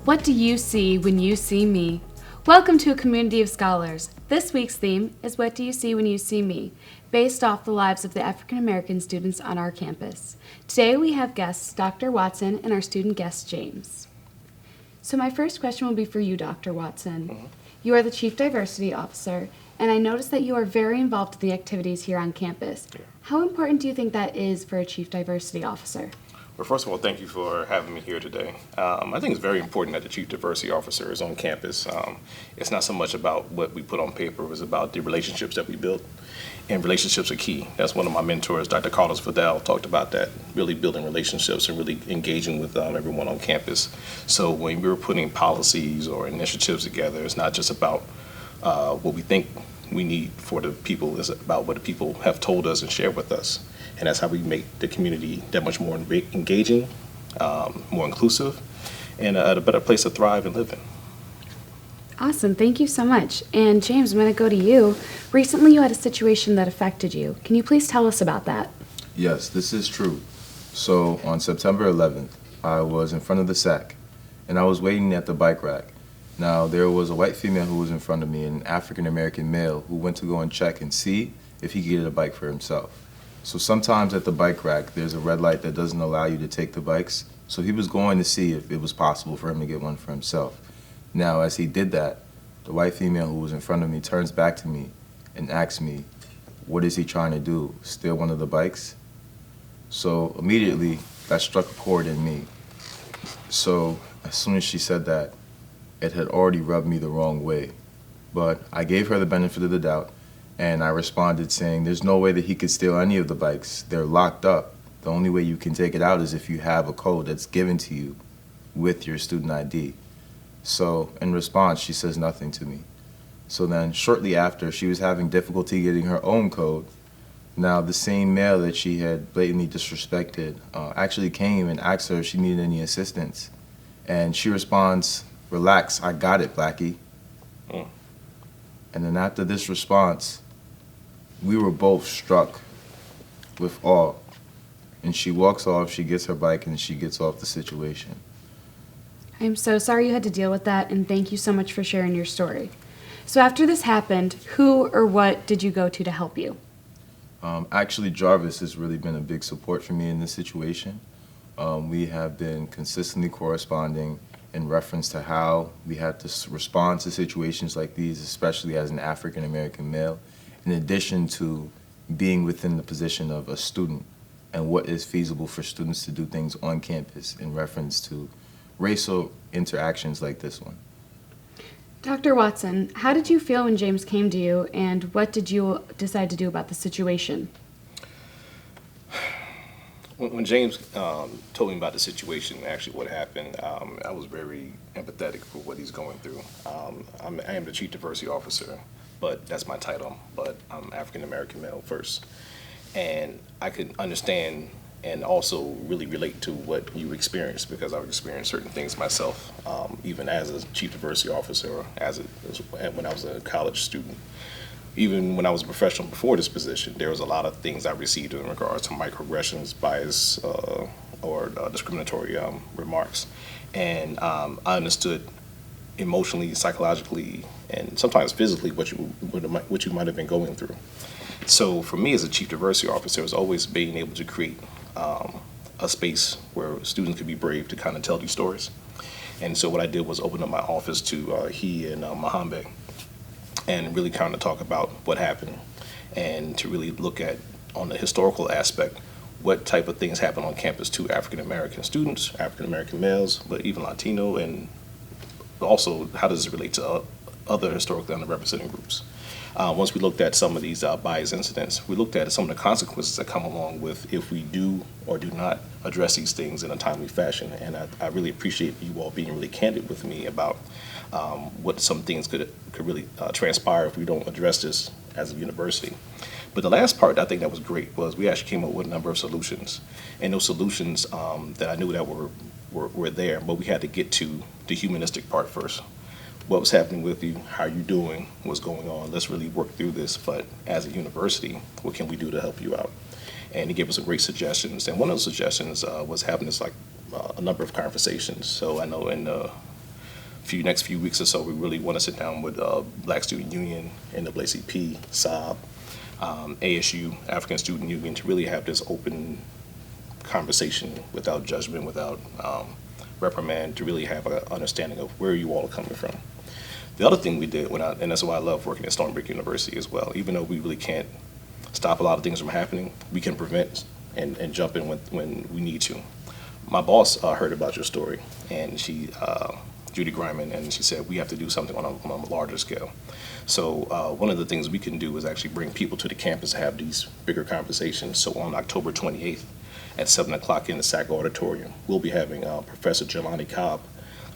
What do you see when you see me? Welcome to a community of scholars. This week's theme is What Do You See When You See Me, based off the lives of the African American students on our campus. Today we have guests Dr. Watson and our student guest James. So my first question will be for you, Dr. Watson. You are the Chief Diversity Officer, and I noticed that you are very involved in the activities here on campus. How important do you think that is for a Chief Diversity Officer? Well, first of all, thank you for having me here today. I think it's very important that the Chief Diversity Officer is on campus. It's not so much about what we put on paper, it's about the relationships that we build. And relationships are key. That's one of my mentors, Dr. Carlos Vidal, talked about that, really building relationships and really engaging with everyone on campus. So when we're putting policies or initiatives together, it's not just about what we think we need for the people, it's about what the people have told us and shared with us. And that's how we make the community that much more engaging, more inclusive, and a better place to thrive and live in. Awesome, thank you so much. And James, I'm going to go to you. Recently you had a situation that affected you. Can you please tell us about that? Yes, this is true. So on September 11th, I was in front of the SAC, and I was waiting at the bike rack. Now, there was a white female who was in front of me and an African-American male who went to go and check and see if he could get a bike for himself. So sometimes at the bike rack, there's a red light that doesn't allow you to take the bikes. So he was going to see if it was possible for him to get one for himself. Now, as he did that, the white female who was in front of me turns back to me and asks me, what is he trying to do, steal one of the bikes? So immediately, that struck a chord in me. So as soon as she said that, it had already rubbed me the wrong way. But I gave her the benefit of the doubt, and I responded saying, there's no way that he could steal any of the bikes. They're locked up. The only way you can take it out is if you have a code that's given to you with your student ID. So in response, she says nothing to me. So then shortly after, she was having difficulty getting her own code. Now the same male that she had blatantly disrespected actually came and asked her if she needed any assistance. And she responds, relax, I got it, Blackie. And then after this response, we were both struck with awe. And she walks off, she gets her bike, and she gets off the situation. I'm so sorry you had to deal with that, and thank you so much for sharing your story. So after this happened, who or what did you go to help you? Actually, Jarvis has really been a big support for me in this situation. We have been consistently corresponding in reference to how we have to respond to situations like these, especially as an African-American male, in addition to being within the position of a student and what is feasible for students to do things on campus in reference to racial interactions like this one. Dr. Watson, how did you feel when James came to you, and what did you decide to do about the situation? When James told me about the situation, actually what happened, I was very empathetic for what he's going through. I am the Chief Diversity Officer, but that's my title, but I'm African-American male first. And I could understand and also really relate to what you experienced, because I've experienced certain things myself, even as a Chief Diversity Officer, when I was a college student. Even when I was a professional before this position, there was a lot of things I received in regards to microaggressions, bias, or discriminatory remarks. And I understood emotionally, psychologically, and sometimes physically what you might have been going through. So for me as a Chief Diversity Officer, it was always being able to create a space where students could be brave to kind of tell these stories. And so what I did was open up my office to he and Mohammed, and really kind of talk about what happened, and to really look at, on the historical aspect, what type of things happen on campus to African-American students, African-American males, but even Latino, and also how does it relate to other historically underrepresented groups. Once we looked at some of these bias incidents, we looked at some of the consequences that come along with if we do or do not address these things in a timely fashion. And I really appreciate you all being really candid with me about what some things could really transpire if we don't address this as a university. But the last part I think that was great was we actually came up with a number of solutions. And those solutions that I knew that were there, but we had to get to the humanistic part first. What was happening with you, how you doing, what's going on, let's really work through this. But as a university, what can we do to help you out? And he gave us some great suggestions. And one of those suggestions was having this a number of conversations. So I know in next few weeks or so, we really want to sit down with Black Student Union, NAACP, SOB, ASU, African Student Union, to really have this open conversation without judgment, without reprimand, to really have an understanding of where you all are coming from. The other thing we did, and that's why I love working at Stonebrook University as well, even though we really can't stop a lot of things from happening, we can prevent and jump in when we need to. My boss heard about your story, and she, Judy Griman, and she said we have to do something on a larger scale. So one of the things we can do is actually bring people to the campus to have these bigger conversations. So on October 28th at 7 o'clock in the SAC auditorium, we'll be having Professor Jelani Cobb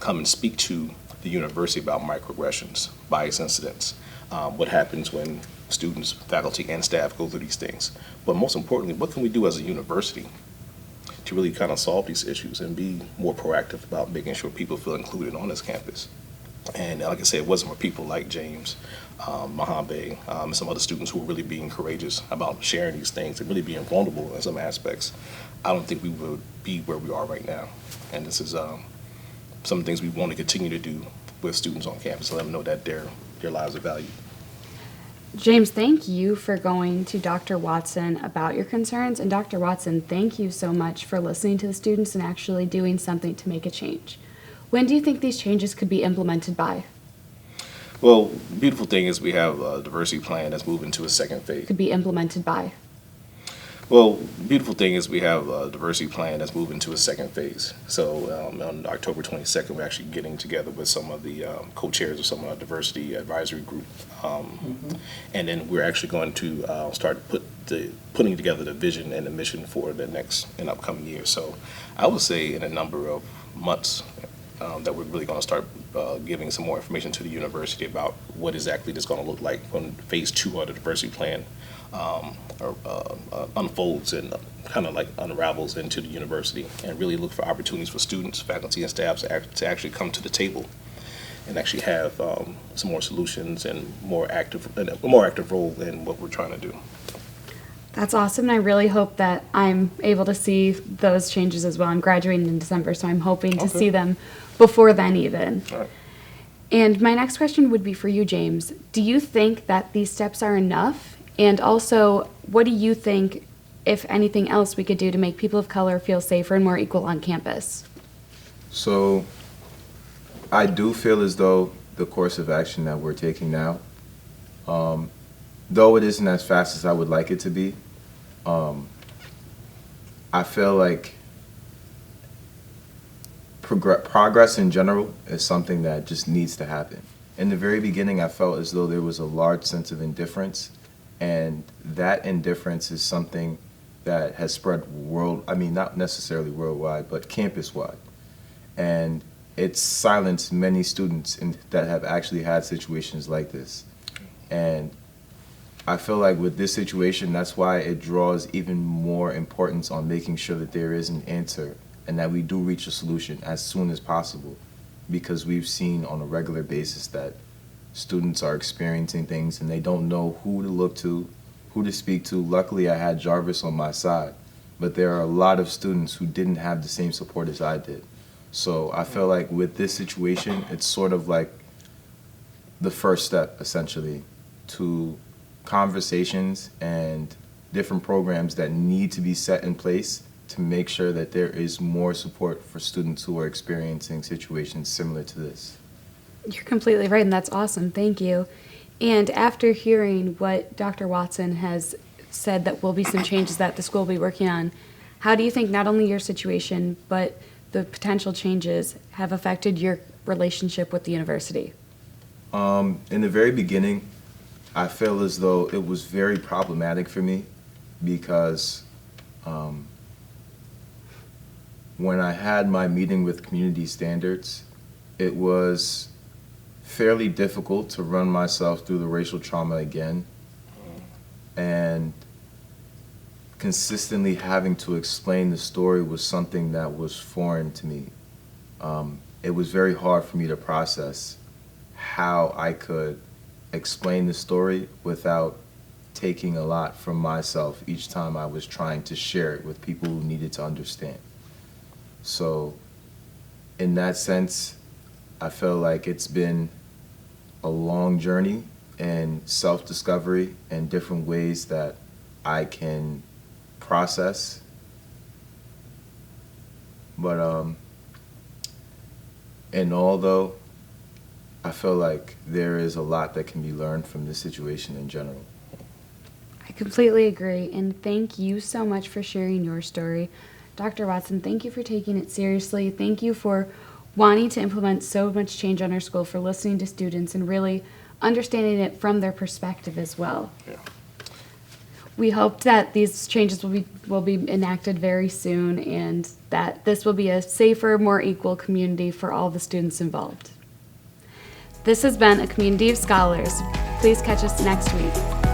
come and speak to the university about microaggressions, bias incidents, what happens when students, faculty, and staff go through these things. But most importantly, what can we do as a university to really kind of solve these issues and be more proactive about making sure people feel included on this campus? And like I said, it wasn't for people like James, Mahambe, and some other students who were really being courageous about sharing these things and really being vulnerable in some aspects. I don't think we would be where we are right now. And this is some things we want to continue to do with students on campus, let them know that their lives are valued. James, thank you for going to Dr. Watson about your concerns. And Dr. Watson, thank you so much for listening to the students and actually doing something to make a change. When do you think these changes could be implemented by? Well, the beautiful thing is we have a diversity plan that's moving to a second phase. Could be implemented by? Well, the beautiful thing is we have a diversity plan that's moving to a second phase. So on October 22nd, we're actually getting together with some of the co-chairs of some of our diversity advisory group. And then we're actually going to start putting together the vision and the mission for the next and upcoming year. So I would say in a number of months that we're really going to start giving some more information to the university about what exactly this is going to look like when phase 2 of the diversity plan unfolds and kind of like unravels into the university, and really look for opportunities for students, faculty, and staff to actually come to the table and actually have some more solutions and a more active role in what we're trying to do. That's awesome, and I really hope that I'm able to see those changes as well. I'm graduating in December, so I'm hoping to see them before then even. All right. And my next question would be for you, James. Do you think that these steps are enough? And also, what do you think, if anything else, we could do to make people of color feel safer and more equal on campus? So I do feel as though the course of action that we're taking now, though it isn't as fast as I would like it to be, I feel like progress in general is something that just needs to happen. In the very beginning, I felt as though there was a large sense of indifference, and that indifference is something that has spread not necessarily worldwide, but campus-wide. And it's silenced many students that have actually had situations like this. And I feel like with this situation, that's why it draws even more importance on making sure that there is an answer and that we do reach a solution as soon as possible, because we've seen on a regular basis that students are experiencing things and they don't know who to look to, who to speak to. Luckily, I had Jarvis on my side, but there are a lot of students who didn't have the same support as I did. So I feel like with this situation, it's sort of like the first step, essentially, to conversations and different programs that need to be set in place to make sure that there is more support for students who are experiencing situations similar to this. You're completely right, and that's awesome. Thank you. And after hearing what Dr. Watson has said that will be some changes that the school will be working on, how do you think not only your situation, but the potential changes have affected your relationship with the university? In the very beginning, I feel as though it was very problematic for me because when I had my meeting with community standards, it was fairly difficult to run myself through the racial trauma again, and consistently having to explain the story was something that was foreign to me. It was very hard for me to process how I could explain the story without taking a lot from myself each time I was trying to share it with people who needed to understand. So in that sense, I feel like it's been a long journey and self-discovery and different ways that I can process. But and although I feel like there is a lot that can be learned from this situation in general. I completely agree, and thank you so much for sharing your story. Dr. Watson, thank you for taking it seriously. Thank you for wanting to implement so much change on our school, for listening to students and really understanding it from their perspective as well. Yeah. We hope that these changes will be enacted very soon, and that this will be a safer, more equal community for all the students involved. This has been a Community of Scholars. Please catch us next week.